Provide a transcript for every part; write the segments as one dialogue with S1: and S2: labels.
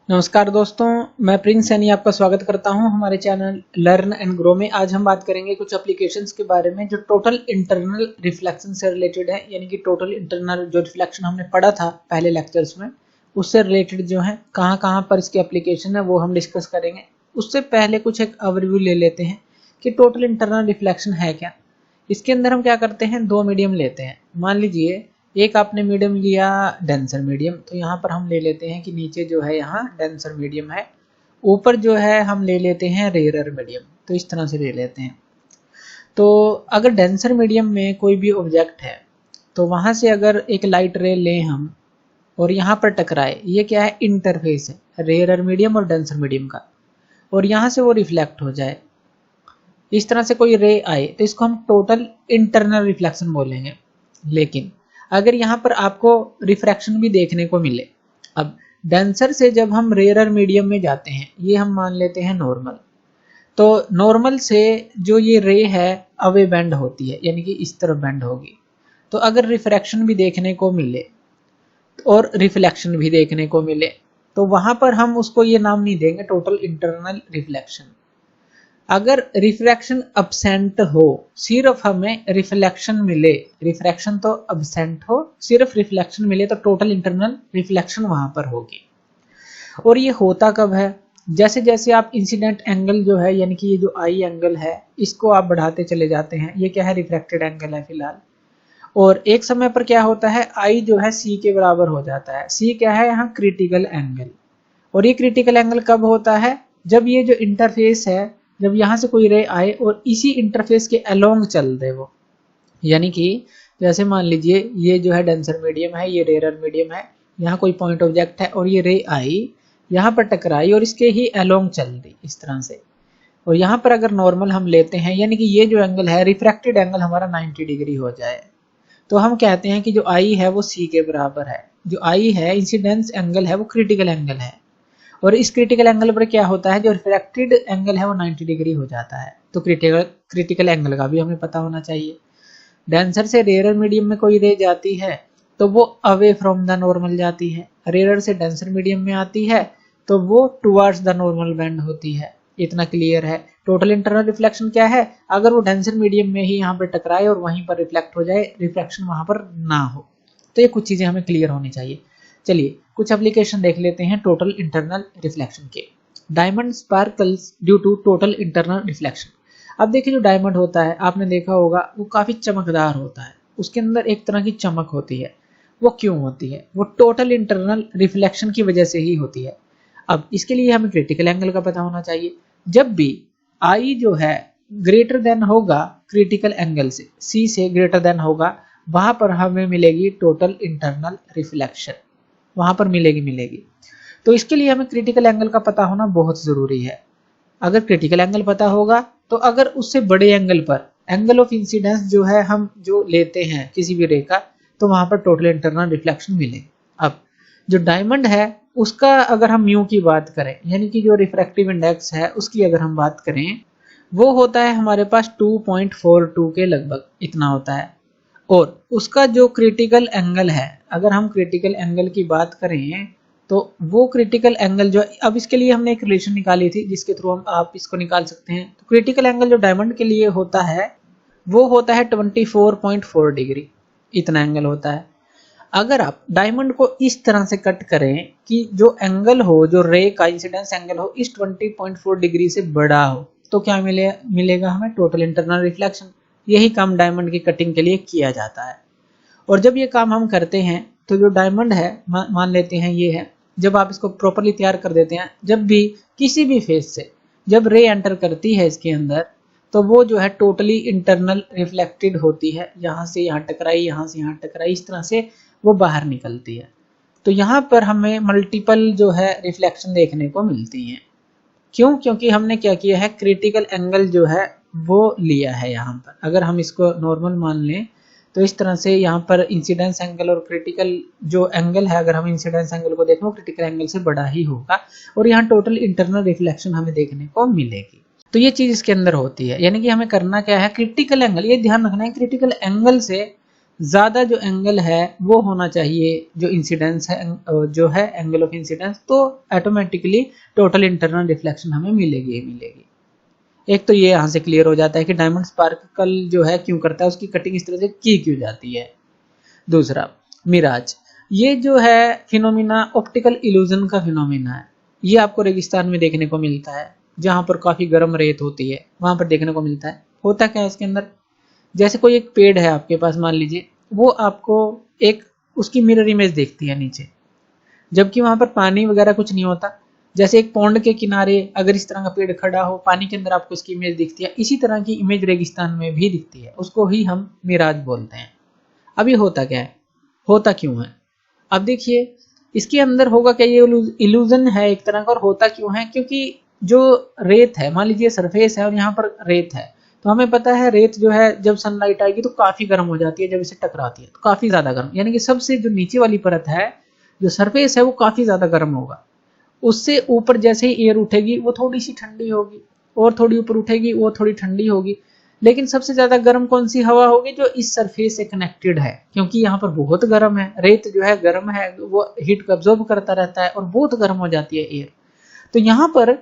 S1: नमस्कार दोस्तों, मैं प्रिंस सैनी आपका स्वागत करता हूं हमारे चैनल लर्न एंड ग्रो में। आज हम बात करेंगे कुछ एप्लीकेशंस के बारे में जो टोटल इंटरनल रिफ्लेक्शन से रिलेटेड है। यानी कि टोटल इंटरनल जो रिफ्लेक्शन हमने पढ़ा था पहले लेक्चर्स में, उससे रिलेटेड जो है कहाँ पर इसकी एप्लीकेशन है वो हम डिस्कस करेंगे। उससे पहले कुछ एक ओवरव्यू ले लेते हैं कि टोटल इंटरनल रिफ्लेक्शन है क्या। इसके अंदर हम क्या करते हैं, दो मीडियम लेते हैं। मान लीजिए एक आपने मीडियम लिया डेंसर मीडियम, तो यहाँ पर हम ले लेते हैं कि नीचे जो है यहाँ डेंसर मीडियम है, ऊपर जो है हम ले लेते हैं रेयरर मीडियम। तो इस तरह से ले लेते हैं। तो अगर डेंसर मीडियम में कोई भी ऑब्जेक्ट है तो वहाँ से अगर एक लाइट रे लें हम और यहाँ पर टकराए, ये क्या है, इंटरफेस है रेयरर मीडियम और डेंसर मीडियम का, और यहाँ से वो रिफ्लेक्ट हो जाए, इस तरह से कोई रे आए, तो इसको हम टोटल इंटरनल रिफ्लेक्शन बोलेंगे। लेकिन अगर यहाँ पर आपको रिफ्रैक्शन भी देखने को मिले, अब डेंसर से जब हम रेयरर मीडियम में जाते हैं, ये हम मान लेते हैं नॉर्मल, तो नॉर्मल से जो ये रे है अवे बेंड होती है, यानी कि इस तरफ बेंड होगी। तो अगर रिफ्रैक्शन भी देखने को मिले और रिफ्लेक्शन भी देखने को मिले, तो वहां पर हम उसको ये नाम नहीं देंगे टोटल इंटरनल रिफ्लेक्शन। अगर रिफ्रैक्शन अब्सेंट हो, सिर्फ हमें रिफ्लेक्शन मिले, रिफ्रैक्शन तो अब्सेंट हो, सिर्फ रिफ्लेक्शन मिले, तो टोटल इंटरनल रिफ्लेक्शन वहां पर होगी। और ये होता कब है, जैसे जैसे आप इंसिडेंट एंगल जो है, यानी कि ये जो आई एंगल है, इसको आप बढ़ाते चले जाते हैं। ये क्या है, रिफ्रैक्टेड एंगल है फिलहाल। और एक समय पर क्या होता है, आई जो है सी के बराबर हो जाता है। सी क्या है यहाँ, क्रिटिकल एंगल। और ये क्रिटिकल एंगल कब होता है, जब ये जो इंटरफेस है, जब यहाँ से कोई रे आए और इसी इंटरफेस के अलोंग चल दे वो, यानी कि जैसे मान लीजिए ये जो है डेंसर मीडियम है, ये रेयरर मीडियम है, यहाँ कोई पॉइंट ऑब्जेक्ट है और ये रे आई, यहाँ पर टकराई और इसके ही अलोंग चल दी इस तरह से। और यहाँ पर अगर नॉर्मल हम लेते हैं, यानी कि ये जो एंगल है, रिफ्रैक्टेड एंगल हमारा 90 डिग्री हो जाए, तो हम कहते हैं कि जो आई है वो सी के बराबर है। जो आई है, इंसिडेंस एंगल है, वो क्रिटिकल एंगल है। और इस क्रिटिकल एंगल पर क्या होता है, जो रिफ्रैक्टेड एंगल है वो 90 डिग्री हो जाता है। तो क्रिटिकल एंगल का भी हमें पता होना चाहिए। डेंसर से रेयरर मीडियम में कोई रे जाती है तो वो अवे फ्रॉम द नॉर्मल जाती है, रेयरर से डेंसर मीडियम में आती है तो वो टुवर्ड्स द नॉर्मल बेंड होती है। इतना क्लियर है। टोटल इंटरनल रिफ्लेक्शन क्या है, अगर वो डेंसर मीडियम में ही यहाँ पर टकराए और वहीं पर रिफ्लेक्ट हो जाए, रिफ्लेक्शन वहां पर ना हो। तो ये कुछ चीजें हमें क्लियर होनी चाहिए। चलिए कुछ एप्लीकेशन देख लेते हैं टोटल इंटरनल रिफ्लेक्शन के। Diamond sparkles due to total internal reflection. अब देखिए, जो डायमंड होता है आपने देखा होगा वो काफी चमकदार होता है, उसके अंदर एक तरह की चमक होती है। वो क्यों होती है, वो टोटल इंटरनल रिफ्लेक्शन की वजह से ही होती है। अब इसके लिए हमें क्रिटिकल एंगल का पता होना चाहिए। जब भी आई जो है ग्रेटर देन होगा क्रिटिकल एंगल से, सी से ग्रेटर देन होगा, वहां पर हमें मिलेगी टोटल इंटरनल रिफ्लेक्शन, वहां पर मिलेगी। तो इसके लिए हमें क्रिटिकल एंगल का पता होना बहुत जरूरी है। अगर क्रिटिकल एंगल पता होगा तो अगर उससे बड़े एंगल पर एंगल ऑफ इंसिडेंस जो है हम जो लेते हैं किसी भी रे का, तो वहां पर टोटल इंटरनल रिफ्लेक्शन मिले। अब जो डायमंड है उसका अगर हम म्यू की बात करें, यानी कि जो रिफ्रैक्टिव इंडेक्स है उसकी अगर हम बात करें, वो होता है हमारे पास 2.42 के लगभग, इतना होता है। और उसका जो क्रिटिकल एंगल है, अगर हम क्रिटिकल एंगल की बात करें तो वो क्रिटिकल एंगल जो, अब इसके लिए हमने एक रिलेशन निकाली थी जिसके थ्रू हम आप इसको निकाल सकते हैं। तो क्रिटिकल एंगल जो डायमंड के लिए होता है वो होता है 24.4 डिग्री, इतना एंगल होता है। अगर आप डायमंड को इस तरह से कट करें कि जो एंगल हो, जो रे का इंसिडेंस एंगल हो, इस 20.4 डिग्री से बड़ा हो, तो क्या मिलेगा हमें, टोटल इंटरनल रिफ्लेक्शन। यही काम डायमंड की कटिंग के लिए किया जाता है। और जब ये काम हम करते हैं तो जो डायमंड है, मान लेते हैं ये है, जब आप इसको प्रॉपर्ली तैयार कर देते हैं, जब भी किसी भी फेस से जब रे एंटर करती है इसके अंदर, तो वो जो है टोटली इंटरनल रिफ्लेक्टेड होती है। यहाँ से यहाँ टकराई, यहाँ से यहाँ टकराई, इस तरह से वो बाहर निकलती है। तो यहाँ पर हमें मल्टीपल जो है रिफ्लेक्शन देखने को मिलती है। क्यों, क्योंकि हमने क्या किया है, क्रिटिकल एंगल जो है वो लिया है यहाँ पर। अगर हम इसको नॉर्मल मान लें तो इस तरह से यहाँ पर इंसिडेंस एंगल और क्रिटिकल जो एंगल है, अगर हम इंसिडेंस एंगल को देखें वो क्रिटिकल एंगल से बड़ा ही होगा, और यहाँ टोटल इंटरनल रिफ्लेक्शन हमें देखने को मिलेगी। तो ये चीज इसके अंदर होती है। यानी कि हमें करना क्या है, क्रिटिकल एंगल, ये ध्यान रखना है, क्रिटिकल एंगल से ज़्यादा जो एंगल है वो होना चाहिए, जो इंसिडेंस है जो है एंगल ऑफ इंसिडेंस, तो ऑटोमेटिकली टोटल इंटरनल रिफ्लेक्शन हमें मिलेगी मिलेगी। एक तो ये यहाँ से क्लियर हो जाता है कि डायमंड स्पार्कल जो है क्यों करता है, उसकी कटिंग इस तरह से की क्यों जाती है। दूसरा मिराज, ये जो है फिनोमिना ऑप्टिकल इल्यूजन का फिनोमिना है। ये आपको रेगिस्तान में देखने को मिलता है, जहाँ पर काफ़ी गर्म रेत होती है वहाँ पर देखने को मिलता है। होता क्या है इसके अंदर, जैसे कोई एक पेड़ है आपके पास मान लीजिए, वो आपको एक उसकी मिरर इमेज देखती है नीचे, जबकि वहां पर पानी वगैरह कुछ नहीं होता। जैसे एक पौंड के किनारे अगर इस तरह का पेड़ खड़ा हो, पानी के अंदर आपको उसकी इमेज दिखती है, इसी तरह की इमेज रेगिस्तान में भी दिखती है, उसको ही हम मिराज बोलते हैं। अब ये होता क्या है, होता क्यों है, अब देखिए इसके अंदर होगा क्या, ये इल्यूजन है एक तरह का। और होता क्यों है, क्योंकि जो रेत है, मान लीजिए सरफेस है और यहाँ पर रेत है, तो हमें पता है रेत जो है जब सनलाइट आएगी तो काफी गर्म हो जाती है, जब इसे टकराती है तो काफी ज्यादा गर्म, यानी कि सबसे जो नीचे वाली परत है, जो सरफेस है, वो काफी ज्यादा गर्म होगा। उससे ऊपर जैसे ही एयर उठेगी वो थोड़ी सी ठंडी होगी, और थोड़ी ऊपर उठेगी वो थोड़ी ठंडी होगी। लेकिन सबसे ज्यादा गर्म कौन सी हवा होगी, जो इस सरफेस से कनेक्टेड है, क्योंकि यहाँ पर बहुत गर्म है, रेत जो है गर्म है, वो हीट को एब्जॉर्ब करता रहता है और बहुत गर्म हो जाती है एयर। तो यहाँ पर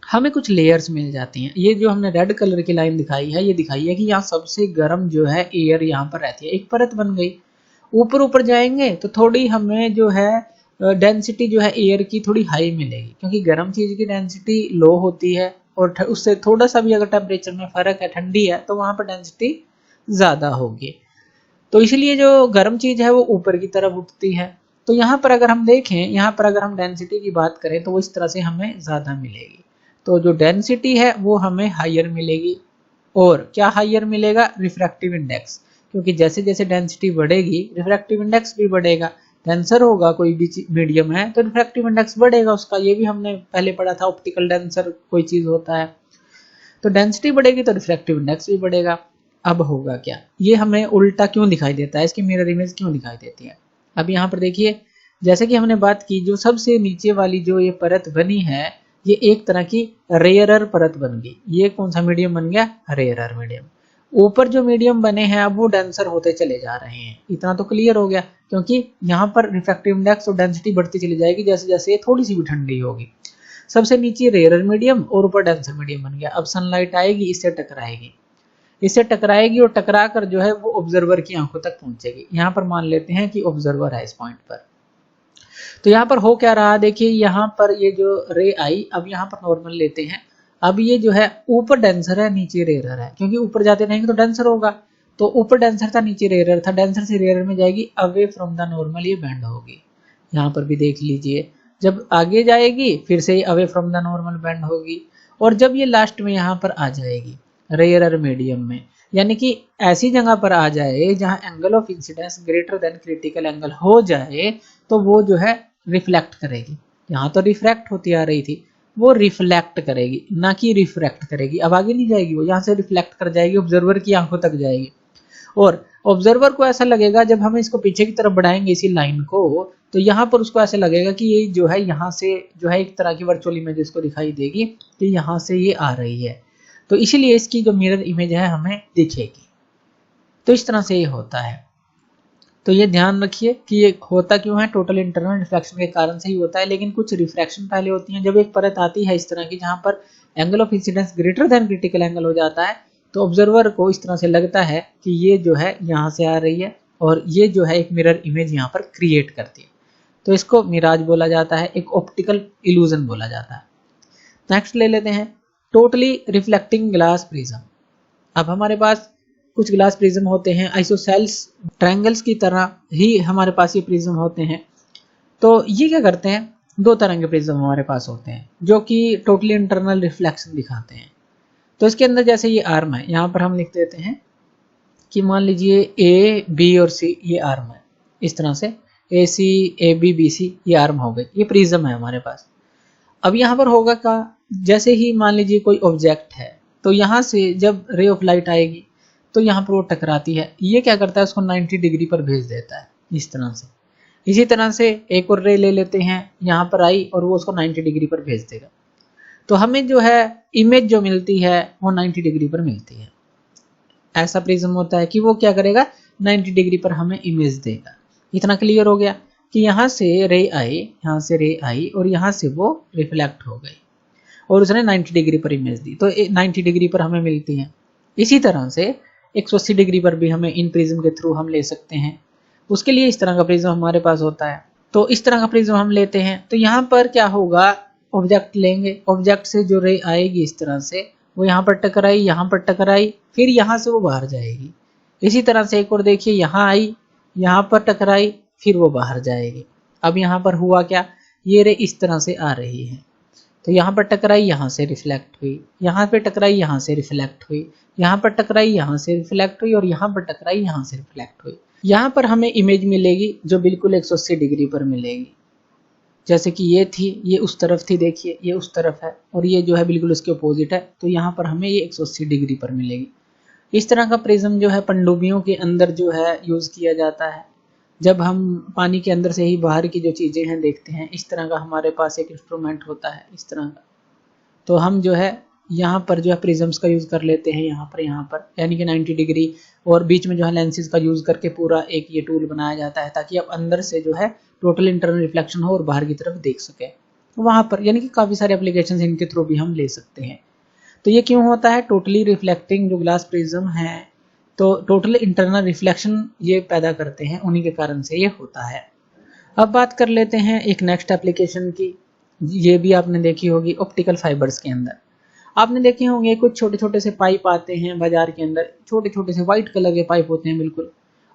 S1: हमें कुछ लेयर्स मिल जाती हैं। ये जो हमने रेड कलर की लाइन दिखाई है, ये दिखाई है कि यहाँ सबसे गर्म जो है एयर यहाँ पर रहती है, एक परत बन गई। ऊपर ऊपर जाएंगे तो थोड़ी हमें जो है डेंसिटी जो है एयर की थोड़ी हाई मिलेगी, क्योंकि गर्म चीज की डेंसिटी लो होती है, और उससे थोड़ा सा भी अगर टेम्परेचर में फर्क है, ठंडी है, तो वहां पर डेंसिटी ज्यादा होगी। तो इसलिए जो गर्म चीज है वो ऊपर की तरफ उठती है। तो यहाँ पर अगर हम देखें, यहाँ पर अगर हम डेंसिटी की बात करें तो वो इस तरह से हमें ज्यादा मिलेगी। तो जो डेंसिटी है वो हमें हाइयर मिलेगी। और क्या हाइयर मिलेगा, रिफ्रैक्टिव इंडेक्स, क्योंकि जैसे जैसे डेंसिटी बढ़ेगी रिफ्रैक्टिव इंडेक्स भी बढ़ेगा। डेंसर होगा कोई भी मीडियम है तो रिफ्रैक्टिव इंडेक्स बढ़ेगा उसका, ये भी हमने पहले पढ़ा था, ऑप्टिकल डेंसर कोई चीज होता है। तो डेंसिटी बढ़ेगी तो रिफ्रैक्टिव इंडेक्स भी बढ़ेगा। अब होगा क्या, ये हमें उल्टा क्यों दिखाई देता है, इसकी मिरर इमेज क्यों दिखाई देती है। अब यहाँ पर देखिए, जैसे कि हमने बात की, जो सबसे नीचे वाली जो ये परत बनी है, ये एक तरह की रेयरर परत बन गई। ये कौन सा मीडियम बन गया, रेयरर मीडियम। ऊपर जो मीडियम बने हैं अब वो डेंसर होते चले जा रहे हैं। इतना तो क्लियर हो गया, क्योंकि यहाँ पर रिफ्रैक्टिव इंडेक्स और डेंसिटी बढ़ती चली जाएगी जैसे जैसे ये थोड़ी सी भी ठंडी होगी। सबसे नीचे रेयरर मीडियम और ऊपर डेंसर मीडियम बन गया। अब सनलाइट आएगी, इससे टकराएगी, इससे टकराएगी और टकरा कर जो है वो ऑब्जर्वर की आंखों तक पहुंचेगी। यहाँ पर मान लेते हैं कि ऑब्जर्वर है इस पॉइंट पर। तो यहाँ पर हो क्या रहा, देखिए यहाँ पर ये जो रे आई, अब यहाँ पर नॉर्मल लेते हैं। अब ये जो है ऊपर डेंसर है, नीचे रेयरर है, क्योंकि ऊपर जाते रहेंगे तो डेंसर होगा। तो ऊपर डेंसर था, नीचे रेयरर था, डेंसर से रेयरर में जाएगी, अवे फ्रॉम द नॉर्मल ये बैंड होगी। यहाँ पर भी देख लीजिए, जब आगे जाएगी फिर से away from the normal band होगी, और जब ये लास्ट में यहाँ पर आ जाएगी रेयरर मीडियम में, यानी कि ऐसी जगह पर आ जाए जहां angle of incidence greater than critical angle हो जाए, तो वो जो है रिफ्लेक्ट करेगी। यहाँ तो रिफ्रैक्ट होती आ रही थी, वो रिफ्लेक्ट करेगी, ना कि रिफ्रैक्ट करेगी। अब आगे नहीं जाएगी, वो यहाँ से रिफ्लेक्ट कर जाएगी, ऑब्जर्वर की आंखों तक जाएगी। और ऑब्जर्वर को ऐसा लगेगा, जब हम इसको पीछे की तरफ बढ़ाएंगे इसी लाइन को, तो यहाँ पर उसको ऐसा लगेगा कि ये जो है यहाँ से जो है एक तरह की वर्चुअल इमेज इसको दिखाई देगी कि यहाँ से ये आ रही है। तो इसीलिए इसकी जो मिरर इमेज है हमें दिखेगी। तो इस तरह से ये होता है। तो ये ध्यान रखिए कि ये होता क्यों है, टोटल इंटरनल रिफ्लेक्शन के कारण से ही होता है। लेकिन कुछ रिफ्रैक्शन पहले होती है, जब एक परत आती है इस तरह की जहां पर angle of incidence greater than critical angle हो जाता है, तो ऑब्जर्वर को इस तरह से लगता है कि ये जो है यहाँ से आ रही है, और ये जो है एक मिरर इमेज यहाँ पर क्रिएट करती है। तो इसको मिराज बोला जाता है, एक ऑप्टिकल इल्यूजन बोला जाता है। नेक्स्ट ले लेते हैं, टोटली रिफ्लेक्टिंग ग्लास प्रिज्म। अब हमारे पास कुछ ग्लास प्रिज्म होते हैं, आइसोसेल्स ट्रायंगल्स की तरह ही हमारे पास ये प्रिज्म होते हैं। तो ये क्या करते हैं, दो तरह के प्रिज्म हमारे पास होते हैं जो कि टोटली इंटरनल रिफ्लेक्शन दिखाते हैं। तो इसके अंदर जैसे ये आर्म है, यहाँ पर हम लिख देते हैं कि मान लीजिए ए बी और सी ये आर्म है, इस तरह से ए सी ए बी बी सी ये आर्म हो गए, ये प्रिज्म है हमारे पास। अब यहाँ पर होगा क्या, जैसे ही मान लीजिए कोई ऑब्जेक्ट है, तो यहाँ से जब रे ऑफ लाइट आएगी तो यहाँ पर वो टकराती है, ये क्या करता है उसको 90 डिग्री पर भेज देता है इस तरह से। इसी तरह से एक और रे ले लेते हैं, यहाँ पर आई और वो उसको 90 डिग्री पर भेज देगा। तो हमें जो है इमेज जो मिलती है वो 90 डिग्री पर मिलती है। ऐसा प्रिज्म होता है कि वो क्या करेगा, 90 डिग्री पर हमें इमेज देगा। इतना क्लियर हो गया कि यहाँ से रे आई, यहाँ से रे आई और यहाँ से वो रिफ्लेक्ट हो गई और उसने 90 डिग्री पर इमेज दी, तो 90 डिग्री पर हमें मिलती है। इसी तरह से 180 डिग्री पर भी हमें इन प्रिज्म के थ्रू हम ले सकते हैं। उसके लिए इस तरह का प्रिज्म हमारे पास होता है। तो इस तरह का प्रिज्म हम लेते हैं, तो यहाँ पर क्या होगा, ऑब्जेक्ट लेंगे, ऑब्जेक्ट से जो रे आएगी इस तरह से, वो यहाँ पर टकराई, यहाँ पर टकराई, फिर यहाँ से वो बाहर जाएगी। इसी तरह से एक और देखिए, यहाँ आई, यहाँ पर टकराई, फिर वो बाहर जाएगी। अब यहाँ पर हुआ क्या, ये रे इस तरह से आ रही है, तो यहाँ पर टकराई, यहाँ से रिफ्लेक्ट हुई, यहाँ पे टकराई, यहाँ से रिफ्लेक्ट हुई, यहाँ पर टकराई, यहाँ से रिफ्लेक्ट हुई और यहाँ पर टकराई, यहाँ से रिफ्लेक्ट हुई। यहाँ पर हमें इमेज मिलेगी जो बिल्कुल 180 डिग्री पर मिलेगी। जैसे कि ये थी, ये उस तरफ थी, देखिए ये उस तरफ है और ये जो है बिल्कुल उसके अपोजिट है, तो यहाँ पर हमें ये 180 डिग्री पर मिलेगी। इस तरह का प्रिज्म जो है पनडुब्बियों के अंदर जो है यूज़ किया जाता है। जब हम पानी के अंदर से ही बाहर की जो चीज़ें हैं देखते हैं, इस तरह का हमारे पास एक इंस्ट्रूमेंट होता है इस तरह का, तो हम जो है यहाँ पर जो है प्रिज्म्स का यूज़ कर लेते हैं, यहाँ पर यानी कि 90 डिग्री, और बीच में जो है लेंसेज का यूज़ करके पूरा एक ये टूल बनाया जाता है ताकि आप अंदर से जो है टोटल इंटरनल रिफ्लेक्शन हो और बाहर की तरफ देख सके वहाँ पर। यानी कि काफ़ी सारे एप्लीकेशन इनके थ्रू भी हम ले सकते हैं। तो ये क्यों होता है, टोटली रिफ्लेक्टिंग जो ग्लास प्रिज्म है, तो टोटल इंटरनल रिफ्लेक्शन ये पैदा करते हैं, उन्हीं के कारण से ये होता है। अब बात कर लेते हैं एक नेक्स्ट एप्लीकेशन की, ये भी आपने देखी होगी ऑप्टिकल फाइबर्स के अंदर। आपने देखे होंगे कुछ छोटे छोटे से पाइप आते हैं बाजार के अंदर, छोटे छोटे से व्हाइट कलर के पाइप होते हैं बिल्कुल,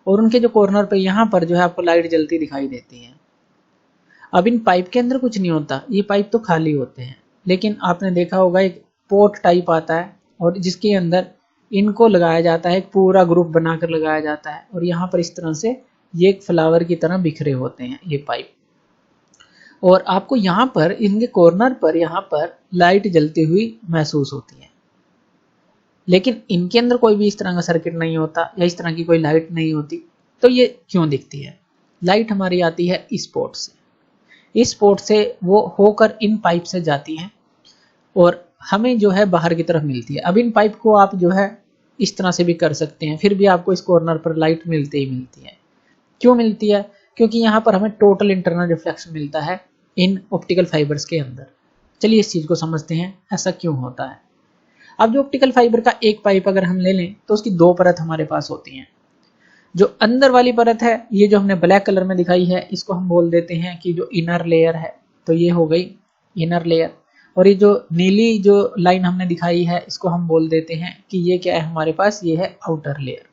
S1: और उनके जो कॉर्नर पे यहाँ पर जो है आपको लाइट जलती दिखाई देती है। अब इन पाइप के अंदर कुछ नहीं होता, ये पाइप तो खाली होते हैं, लेकिन आपने देखा होगा एक पोर्ट टाइप आता है और जिसके अंदर इनको लगाया जाता है, एक पूरा ग्रुप बनाकर लगाया जाता है और यहाँ पर इस तरह से ये एक फ्लावर की तरह बिखरे होते हैं ये पाइप, और आपको यहाँ पर इनके कॉर्नर पर यहाँ पर लाइट जलती हुई महसूस होती है। लेकिन इनके अंदर कोई भी इस तरह का सर्किट नहीं होता या इस तरह की कोई लाइट नहीं होती, तो ये क्यों दिखती है? लाइट हमारी आती है इस पोर्ट से, इस पोर्ट से वो होकर इन पाइप से जाती है और हमें जो है बाहर की तरफ मिलती है। अब इन पाइप को आप जो है इस तरह से भी कर सकते हैं, फिर भी आपको इस कॉर्नर पर लाइट मिलती ही मिलती है। क्यों मिलती है? क्योंकि यहाँ पर हमें टोटल इंटरनल रिफ्लेक्शन मिलता है इन ऑप्टिकल फाइबर्स के अंदर। चलिए इस चीज़ को समझते हैं ऐसा क्यों होता है। अब जो ऑप्टिकल फाइबर का एक पाइप अगर हम ले लें तो उसकी दो परत हमारे पास होती हैं। जो अंदर वाली परत है, ये जो हमने ब्लैक कलर में दिखाई है, इसको हम बोल देते हैं कि जो इनर लेयर है, तो ये हो गई इनर लेयर। और ये जो नीली जो लाइन हमने दिखाई है, इसको हम बोल देते हैं कि ये क्या है हमारे पास, ये है आउटर लेयर।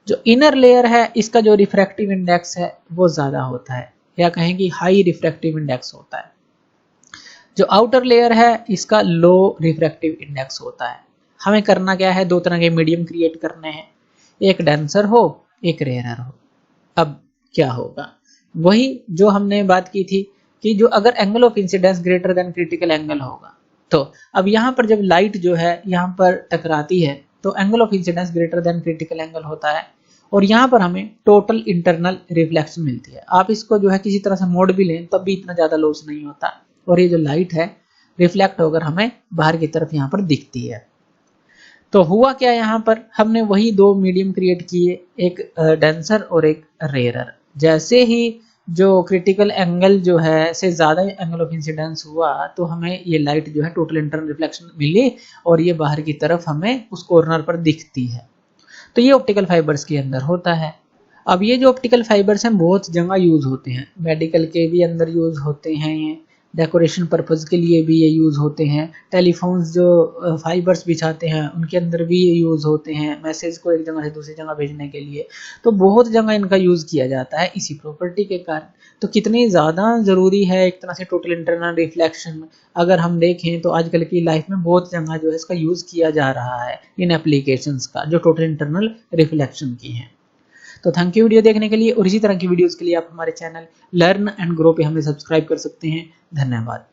S1: जो इनर लेयर है, इसका जो रिफ्रैक्टिव इंडेक्स है वो ज़्यादा होता है, या कहें कि हाई रिफ्रैक्टिव इंडेक्स होता है। जो आउटर लेयर है, इसका लो रिफ्रैक्टिव इंडेक्स होता है। हमें करना क्या है, दो तरह के मीडियम क्रिएट करने हैं, एक डेंसर हो, एक रेयरर हो। अब क्या होगा, वही जो हमने बात की थी कि जो अगर angle of incidence greater than critical angle होगा, तो अब यहाँ पर जब लाइट जो है यहाँ पर टकराती है तो angle of incidence greater than critical angle होता है और यहाँ पर हमें टोटल इंटरनल रिफ्लेक्शन मिलती है। आप इसको जो है किसी तरह से मोड़ भी लें तब भी इतना ज़्यादा लॉस नहीं होता और ये जो लाइट है रिफ्लेक्ट होकर हमें बाहर की तरफ यहाँ पर दिखती है। तो हुआ क्या, यहाँ पर हमने वही दो मीडियम क्रिएट किए, एक डेंसर और एक रेयरर। जैसे ही जो क्रिटिकल एंगल जो है से ज़्यादा एंगल ऑफ इंसिडेंस हुआ तो हमें ये लाइट जो है टोटल इंटरनल रिफ्लेक्शन मिली और ये बाहर की तरफ हमें उस कॉर्नर पर दिखती है। तो ये ऑप्टिकल फाइबर्स के अंदर होता है। अब ये जो ऑप्टिकल फाइबर्स हैं बहुत जगह यूज़ होते हैं, मेडिकल के भी अंदर यूज़ होते हैं, ये डेकोरेशन पर्पज़ के लिए भी ये यूज़ होते हैं, टेलीफोन्स जो फाइबर्स बिछाते हैं उनके अंदर भी ये यूज़ होते हैं, मैसेज को एक जगह से दूसरी जगह भेजने के लिए। तो बहुत जगह इनका यूज़ किया जाता है इसी प्रॉपर्टी के कारण। तो कितनी ज़्यादा ज़रूरी है एक तरह से टोटल इंटरनल रिफ्लेक्शन, अगर हम देखें तो आजकल की लाइफ में बहुत जगह जो है इसका यूज़ किया जा रहा है, इन एप्लीकेशंस का जो टोटल इंटरनल रिफ्लेक्शन की हैं। तो थैंक यू वीडियो देखने के लिए, और इसी तरह की वीडियोस के लिए आप हमारे चैनल लर्न एंड ग्रो पे हमें सब्सक्राइब कर सकते हैं। धन्यवाद।